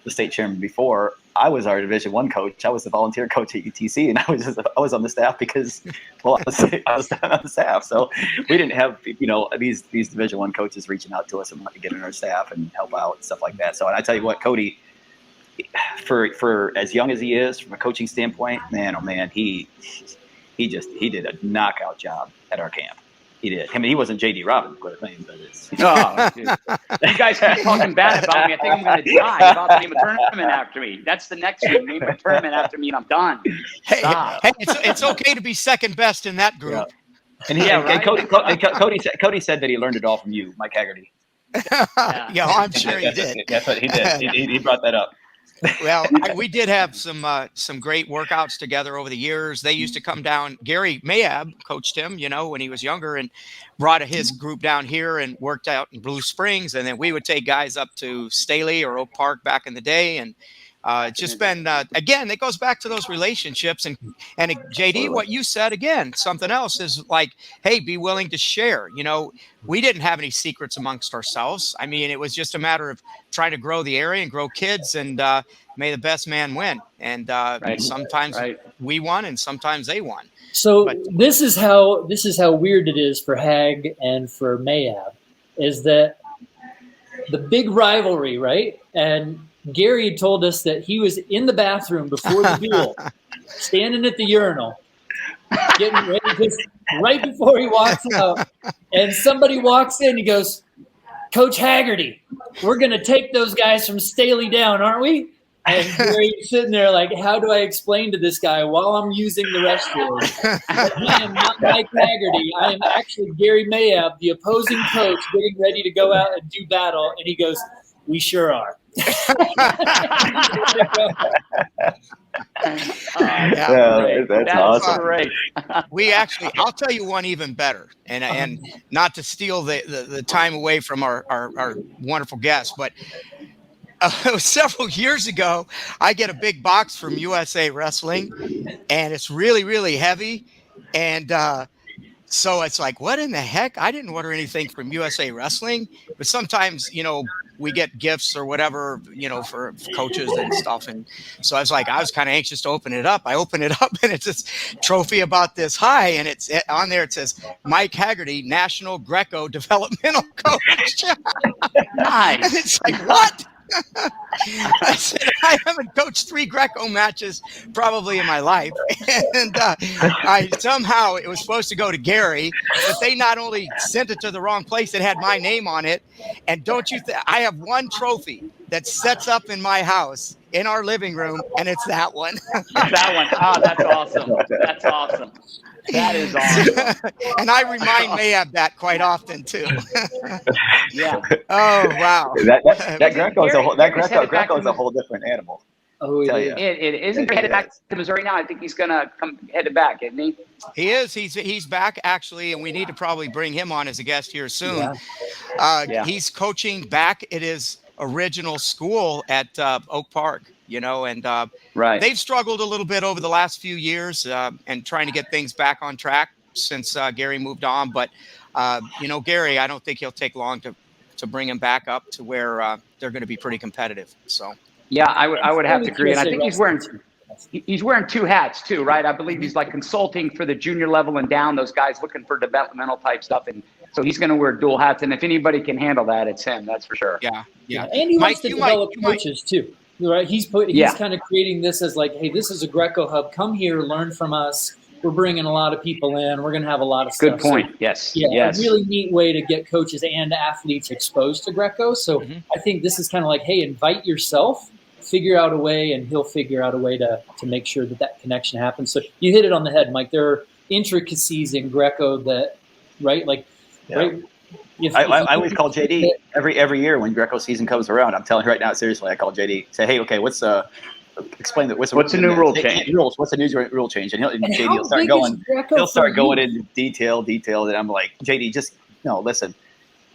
[SPEAKER 2] the state chairman before. I was our Division I coach. I was the volunteer coach at UTC, and I was on the staff because, I was on the staff. So we didn't have these Division I coaches reaching out to us and wanting to get in our staff and help out and stuff like that. So, and I tell you what, Cody, for as young as he is, from a coaching standpoint, man, oh man, he did a knockout job at our camp. He did. I mean, he wasn't JD Robbins, but it's.
[SPEAKER 4] Oh, you guys keep talking bad about me. I think I'm going to die. You're about to name a tournament after me. That's the next one. Name a tournament after me, and I'm done. Stop.
[SPEAKER 1] Hey, it's okay to be second best in that group.
[SPEAKER 2] Yeah. And Cody said that he learned it all from you, Mike Haggerty.
[SPEAKER 1] Yeah, I'm sure he did.
[SPEAKER 2] That's what he did. He brought that up.
[SPEAKER 1] Well, we did have some great workouts together over the years. They used to come down. Gary Mayab coached him, when he was younger, and brought his group down here and worked out in Blue Springs. And then we would take guys up to Staley or Oak Park back in the day. And it's just been, again, it goes back to those relationships. And JD, what you said, again, something else is like, hey, be willing to share. We didn't have any secrets amongst ourselves. I mean, it was just a matter of trying to grow the area and grow kids, and may the best man win. And sometimes we won and sometimes they won.
[SPEAKER 3] So this is how weird it is for Hag and for Mayab, is that the big rivalry, right? And Gary had told us that he was in the bathroom before the duel, standing at the urinal, getting ready, just right before he walks out. And somebody walks in, he goes, "Coach Haggerty, we're going to take those guys from Staley down, aren't we?" And Gary's sitting there like, how do I explain to this guy while I'm using the restroom that I am not Mike Haggerty? I am actually Gary Mayab, the opposing coach, getting ready to go out and do battle. And he goes, "We sure are."
[SPEAKER 2] That's awesome.
[SPEAKER 4] Great.
[SPEAKER 1] We actually, I'll tell you one even better, and not to steal the time away from our wonderful guest, but it was several years ago. I get a big box from USA Wrestling, and it's really, really heavy. And so it's like, what in the heck? I didn't order anything from USA Wrestling, but sometimes, we get gifts or whatever, for coaches and stuff. And so I was kind of anxious to open it up. I open it up and it's this trophy about this high. And it's on there. It says Mike Haggerty, National Greco Developmental Coach.
[SPEAKER 4] Nice.
[SPEAKER 1] And it's like, what? I said, I haven't coached 3 Greco matches probably in my life. And somehow it was supposed to go to Gary, but they not only sent it to the wrong place, it had my name on it. And don't you I have one trophy that sets up in my house in our living room, and it's that one.
[SPEAKER 4] That one. Oh, that's awesome. That's awesome. That is awesome.
[SPEAKER 1] And I remind Mayab that quite often too.
[SPEAKER 4] Yeah.
[SPEAKER 1] Oh wow.
[SPEAKER 2] That Greco is a whole different animal.
[SPEAKER 3] Oh yeah.
[SPEAKER 4] It isn't headed back to Missouri now. I think he's gonna come headed back, isn't he?
[SPEAKER 1] He is. He's back actually, and we need to probably bring him on as a guest here soon.
[SPEAKER 3] Yeah.
[SPEAKER 1] He's coaching back at his original school at Oak Park. And they've struggled a little bit over the last few years and trying to get things back on track since Gary moved on. But, Gary, I don't think he'll take long to bring him back up to where they're going to be pretty competitive. So,
[SPEAKER 4] yeah, I would have to agree. And I think he's wearing 2 hats too, right? I believe he's like consulting for the junior level and down, those guys looking for developmental type stuff. And so he's going to wear dual hats. And if anybody can handle that, it's him. That's for sure.
[SPEAKER 1] Yeah.
[SPEAKER 3] And he wants to develop coaches too. Right, he's kind of creating this as like, hey, this is a Greco hub. Come here, learn from us. We're bringing a lot of people in. We're going to have a lot of stuff.
[SPEAKER 4] Good point.
[SPEAKER 3] So,
[SPEAKER 4] yes.
[SPEAKER 3] A really neat way to get coaches and athletes exposed to Greco. So I think this is kind of like, hey, invite yourself, figure out a way, and he'll figure out a way to make sure that connection happens. So you hit it on the head, Mike. There are intricacies in Greco that, right, like, right.
[SPEAKER 2] I always call JD every year when Greco season comes around. I'm telling you right now, seriously, I call JD. Say, hey, okay, explain that. What's
[SPEAKER 4] the new rule change?
[SPEAKER 2] What's the new rule change? And JD will start going. He'll start going into detail, and I'm like, JD, just listen.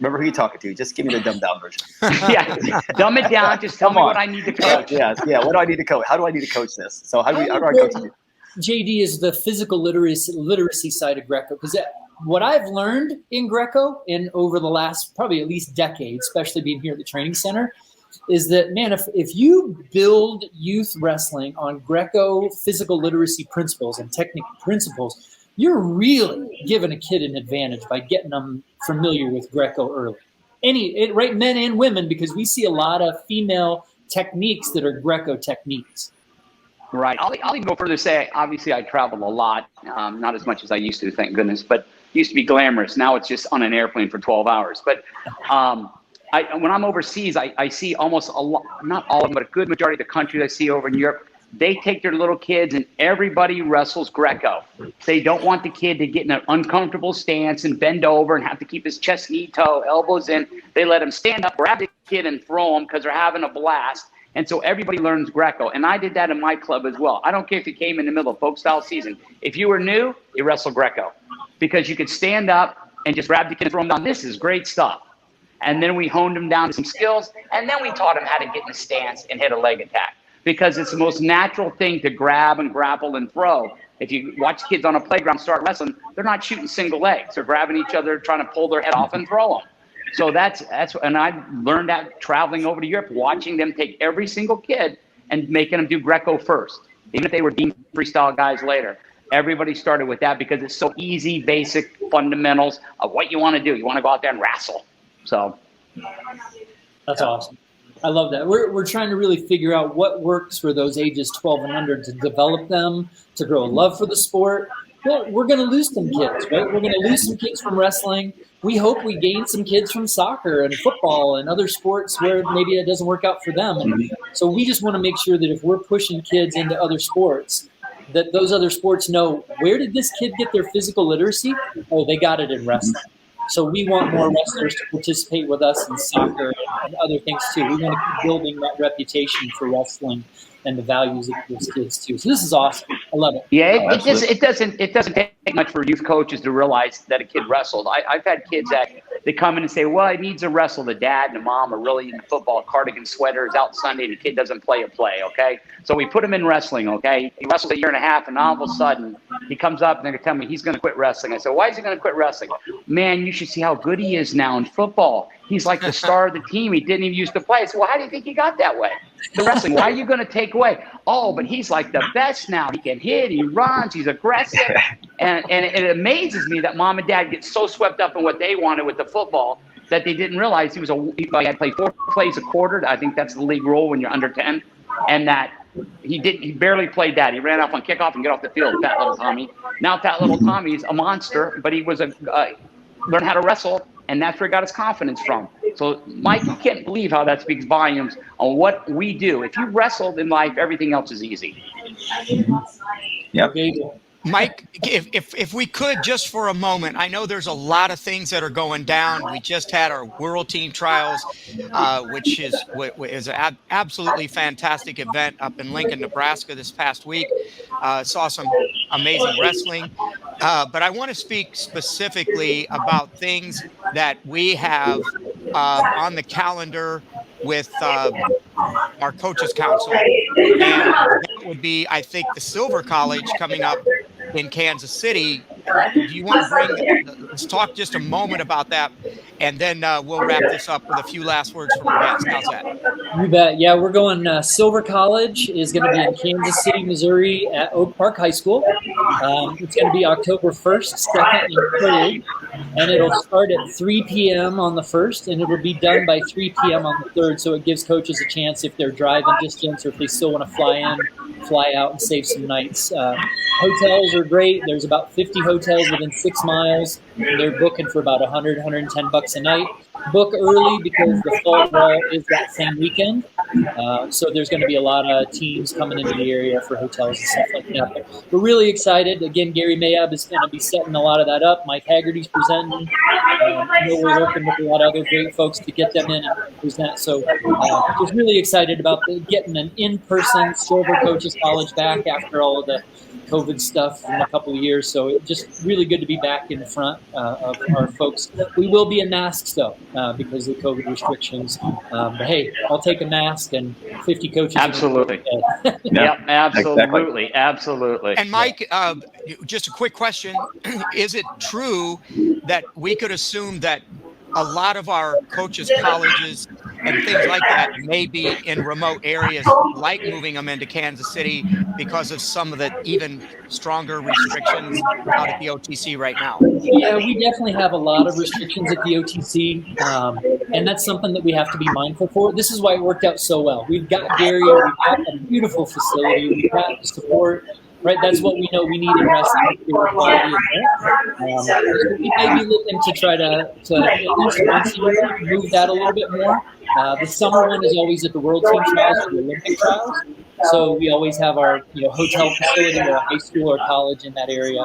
[SPEAKER 2] Remember who you're talking to. Just give me the dumbed down version.
[SPEAKER 4] Yeah, dumb it down. Just tell me what I need to coach.
[SPEAKER 2] Yeah. What do I need to coach? How do I need to coach this? So how do I coach it?
[SPEAKER 3] JD is the physical literacy side of Greco, because what I've learned in Greco over the last probably at least decade, especially being here at the training center, is that, man, if you build youth wrestling on Greco physical literacy principles and technical principles, you're really giving a kid an advantage by getting them familiar with Greco early. Men and women, because we see a lot of female techniques that are Greco techniques.
[SPEAKER 4] Right. I'll even go further and say, obviously, I travel a lot, not as much as I used to, thank goodness, but it used to be glamorous. Now it's just on an airplane for 12 hours. But when I'm overseas, I see almost a lot, not all of them, but a good majority of the countries I see over in Europe, they take their little kids and everybody wrestles Greco. They don't want the kid to get in an uncomfortable stance and bend over and have to keep his chest, knee, toe, elbows in. They let him stand up, grab the kid and throw him because they're having a blast. And so everybody learns Greco. And I did that in my club as well. I don't care if you came in the middle of folk style season. If you were new, you wrestled Greco because you could stand up and just grab the kid and throw him down. This is great stuff. And then we honed him down to some skills. And then we taught him how to get in a stance and hit a leg attack because it's the most natural thing to grab and grapple and throw. If you watch kids on a playground start wrestling, they're not shooting single legs. They're grabbing each other, trying to pull their head off and throw them. So that's and I learned that traveling over to Europe, watching them take every single kid and making them do Greco first, even if they were being freestyle guys later. Everybody started with that because it's so easy, basic fundamentals of what you want to do. You want to go out there and wrestle. So
[SPEAKER 3] that's awesome. I love that. We're trying to really figure out what works for those ages 12 and under to develop them, to grow a love for the sport. Well, we're going to lose some kids, right? We're going to lose some kids from wrestling. We hope we gain some kids from soccer and football and other sports where maybe it doesn't work out for them. And so we just want to make sure that if we're pushing kids into other sports, that those other sports know, where did this kid get their physical literacy? Oh, they got it in wrestling. So we want more wrestlers to participate with us in soccer and other things too. We want to keep building that reputation for wrestling and the values of those kids too. So this is awesome. I love it.
[SPEAKER 4] Yeah, it doesn't take much for youth coaches to realize that a kid wrestled. I've had kids that they come in and say, well, he needs to wrestle. The dad and the mom are really into football, cardigan sweaters out Sunday, and the kid doesn't play a play, okay? So we put him in wrestling, okay? He wrestles a year and a half, and all of a sudden he comes up and they're going to tell me he's going to quit wrestling. I said, why is he going to quit wrestling? Man, you should see how good he is now in football. He's like the star of the team. He didn't even used to play. I said, well, how do you think he got that way? The wrestling, why are you going to take away? Oh, but he's like the best now. He can hit, he runs, he's aggressive. And it amazes me that mom and dad get so swept up in what they wanted with the football that they didn't realize he had to play 4 plays a quarter. I think that's the league rule when you're under 10. And that he barely played that. He ran off on kickoff and get off the field, fat little Tommy. Now fat little Tommy's a monster, but he was learned how to wrestle, and that's where he got his confidence from. So, Mike, you can't believe how that speaks volumes on what we do. If you wrestled in life, everything else is easy.
[SPEAKER 2] Yep.
[SPEAKER 1] Mike, if we could just for a moment, I know there's a lot of things that are going down. We just had our World Team Trials, which is an absolutely fantastic event up in Lincoln, Nebraska this past week. Saw some amazing wrestling. But I want to speak specifically about things that we have on the calendar with our Coaches Council. And that would be, I think, the Silver College coming up in Kansas City. Do you want to bring, let's talk just a moment about that, and then we'll wrap this up with a few last words from our guests. How's that?
[SPEAKER 3] You bet. Yeah, we're going, Silver College is going to be in Kansas City, Missouri at Oak Park High School. It's going to be October 1st, 2nd, and 3rd, and it'll start at 3 p.m. on the 1st, and it'll be done by 3 p.m. on the 3rd, so it gives coaches a chance if they're driving distance or if they still want to fly in, fly out, and save some nights. Hotels are great. There's about 50 hotels within 6 miles. They're booking for about $100, $110 a night. Book early because the fall draw is that same weekend. So there's going to be a lot of teams coming into the area for hotels and stuff like that. But we're really excited. Again, Gary Mayab is going to be setting a lot of that up. Mike Haggerty's presenting. We're working with a lot of other great folks to get them in and present. So just really excited about getting an in-person Silver Coaches College back after all of the COVID stuff in a couple of years. So it's just really good to be back in front of our folks. We will be in masks though because of COVID restrictions. But hey, I'll take a mask and 50 coaches.
[SPEAKER 4] Absolutely. Yep, absolutely. Exactly. Absolutely.
[SPEAKER 1] And Mike, just a quick question. Is it true that we could assume that a lot of our coaches' colleges and things like that may be in remote areas, like moving them into Kansas City because of some of the even stronger restrictions out at the OTC right now?
[SPEAKER 3] Yeah, we definitely have a lot of restrictions at the OTC, and that's something that we have to be mindful for. This is why it worked out so well. We've got Gary, we've got a beautiful facility, we've got the support. Right, that's what we know we need in wrestling. We may be looking to try to at least once a year move that a little bit more. The summer one is always at the World Team Trials or the Olympic Trials. So we always have our hotel facility or a high school or college in that area.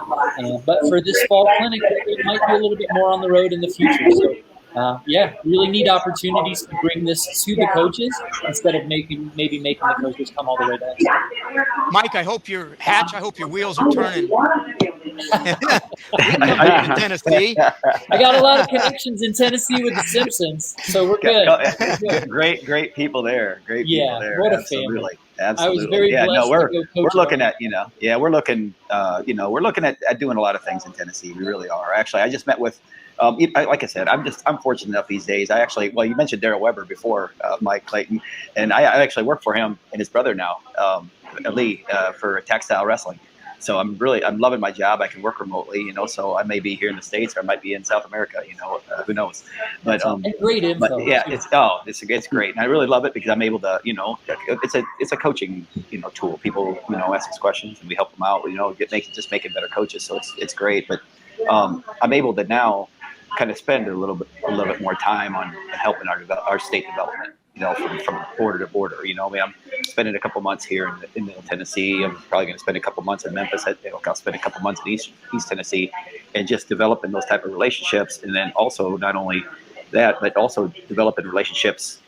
[SPEAKER 3] But for this fall clinic, it might be a little bit more on the road in the future. So really neat opportunities to bring this to the coaches instead of making the coaches come all the way to us.
[SPEAKER 1] Mike, I hope your wheels are turning. We come here to Tennessee.
[SPEAKER 3] I got a lot of connections in Tennessee with the Simpsons, so we're good.
[SPEAKER 2] Great people there. Great people there.
[SPEAKER 3] What a
[SPEAKER 2] Absolutely.
[SPEAKER 3] family.
[SPEAKER 2] Absolutely.
[SPEAKER 3] I was very blessed
[SPEAKER 2] we're
[SPEAKER 3] to go coach
[SPEAKER 2] looking at, we're looking at doing a lot of things in Tennessee. We really are. Actually, I just met with, like I said, I'm fortunate enough these days. You mentioned Darrell Weber before, Mike Clayton, and I actually work for him and his brother now, Lee, for Textile Wrestling. So I'm loving my job. I can work remotely, so I may be here in the States or I might be in South America, who knows? But
[SPEAKER 3] great info.
[SPEAKER 2] But yeah, it's great, and I really love it because I'm able to, it's a coaching, tool. People, ask us questions and we help them out. Make it better coaches. So it's great. But I'm able to now kind of spend a little bit more time on helping our state development. From border to border. I'm spending a couple months here in Middle Tennessee. I'm probably going to spend a couple months in Memphis. I'll spend a couple months in East Tennessee, and just developing those type of relationships. And then also not only that, but also developing relationships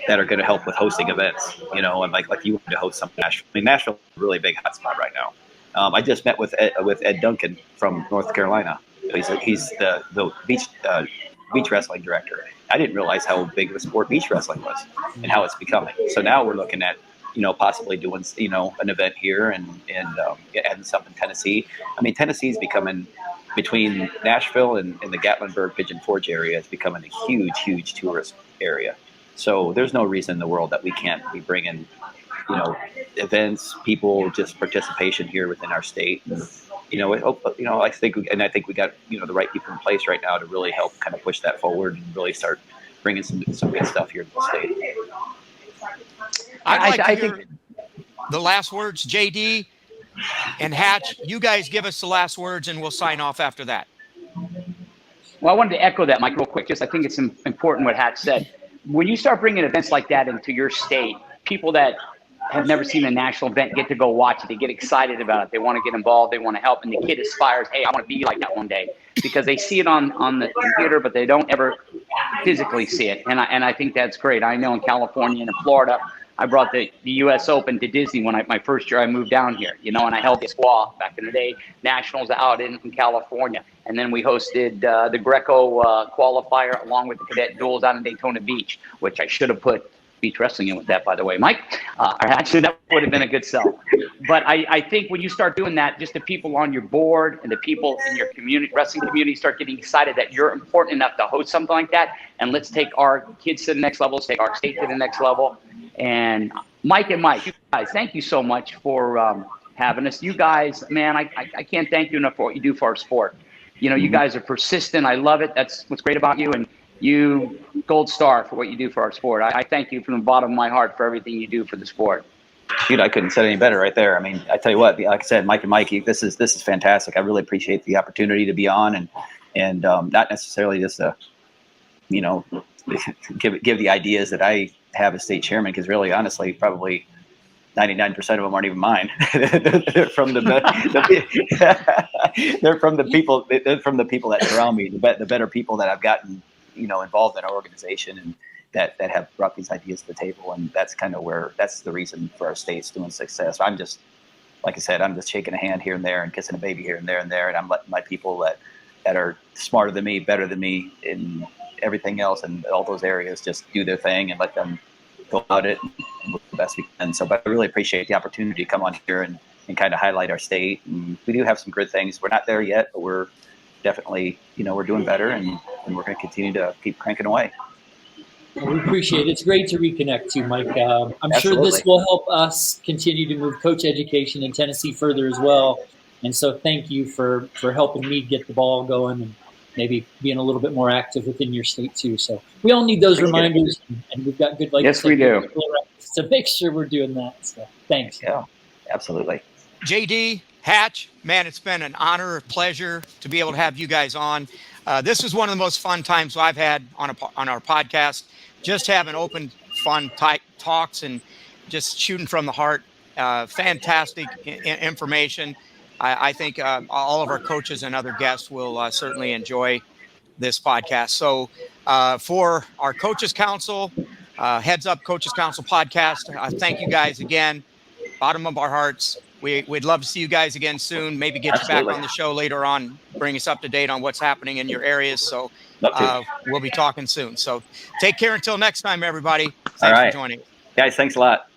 [SPEAKER 2] that are going to help with hosting events. And like you want to host some Nashville. I mean, Nashville is a really big hotspot right now. I just met with Ed Duncan from North Carolina. He's the beach wrestling director. I didn't realize how big of a sport beach wrestling was and how it's becoming. So now we're looking at, possibly doing, an event here and adding something in Tennessee. I mean, Tennessee is becoming, between Nashville and the Gatlinburg Pigeon Forge area, it's becoming a huge tourist area. So there's no reason in the world that we can't be bringing, events, people, just participation here within our state. And, I think we got, the right people in place right now to really help kind of push that forward and really start bringing some good stuff here to the state.
[SPEAKER 1] I'd like to hear the last words, JD and Hatch. You guys give us the last words and we'll sign off after that.
[SPEAKER 4] Well, I wanted to echo that, Mike, real quick. I think it's important what Hatch said. When you start bringing events like that into your state, people that have never seen a national event get to go watch it. They get excited about it. They want to get involved. They want to help. And the kid aspires, hey, I want to be like that one day, because they see it on the computer, but they don't ever physically see it. And I think that's great. I know in California and in Florida, I brought the U.S. Open to Disney when my first year I moved down here, and I held the squaw back in the day, nationals out in California. And then we hosted the Greco qualifier along with the cadet duels out in Daytona Beach, which I should have put beach wrestling in with that, by the way, Mike. Actually, that would have been a good sell. But I think when you start doing that, just the people on your board and the people in your community, wrestling community, start getting excited that you're important enough to host something like that. And let's take our kids to the next level, let's take our state to the next level. And Mike, you guys, thank you so much for having us. You guys, man, I can't thank you enough for what you do for our sport. You guys are persistent. I love it. That's what's great about you. And you, gold star for what you do for our sport. I thank you from the bottom of my heart for everything you do for the sport.
[SPEAKER 2] Dude, I couldn't say any better right there. I mean, I tell you what, like I said, Mike and Mikey, this is fantastic. I really appreciate the opportunity to be on and not necessarily just to, give the ideas that I have as state chairman, because really, honestly, probably 99% of them aren't even mine. They're from the people that surround me, the better people that I've gotten, involved in our organization and that have brought these ideas to the table. And that's kind of that's the reason for our state's doing success. I'm just, like I said, I'm just shaking a hand here and there and kissing a baby here and there. And I'm letting my people that are smarter than me, better than me in everything else and all those areas just do their thing and let them go about it and the best we can. So, but I really appreciate the opportunity to come on here and kind of highlight our state. And we do have some good things. We're not there yet, but we're definitely, we're doing better and we're going to continue to keep cranking away.
[SPEAKER 3] Well, we appreciate it. It's great to reconnect too, Mike. I'm
[SPEAKER 2] Absolutely.
[SPEAKER 3] sure this will help us continue to move coach education in Tennessee further as well. And so thank you for helping me get the ball going and maybe being a little bit more active within your state too. So we all need those reminders, and we've got good,
[SPEAKER 4] yes, we do,
[SPEAKER 3] to make sure we're doing that. So thanks.
[SPEAKER 2] Yeah, absolutely.
[SPEAKER 1] JD, Hatch, man, it's been an honor, a pleasure to be able to have you guys on. This is one of the most fun times I've had on our podcast. Just having open, fun type talks and just shooting from the heart. Fantastic information. I think all of our coaches and other guests will certainly enjoy this podcast. So for our Coaches Council, Heads Up Coaches Council podcast. Thank you guys again, bottom of our hearts. We'd love to see you guys again soon. Maybe get you back on the show later on, bring us up to date on what's happening in your areas. So we'll be talking soon. So take care until next time, everybody. Thanks for joining.
[SPEAKER 2] Guys, thanks a lot.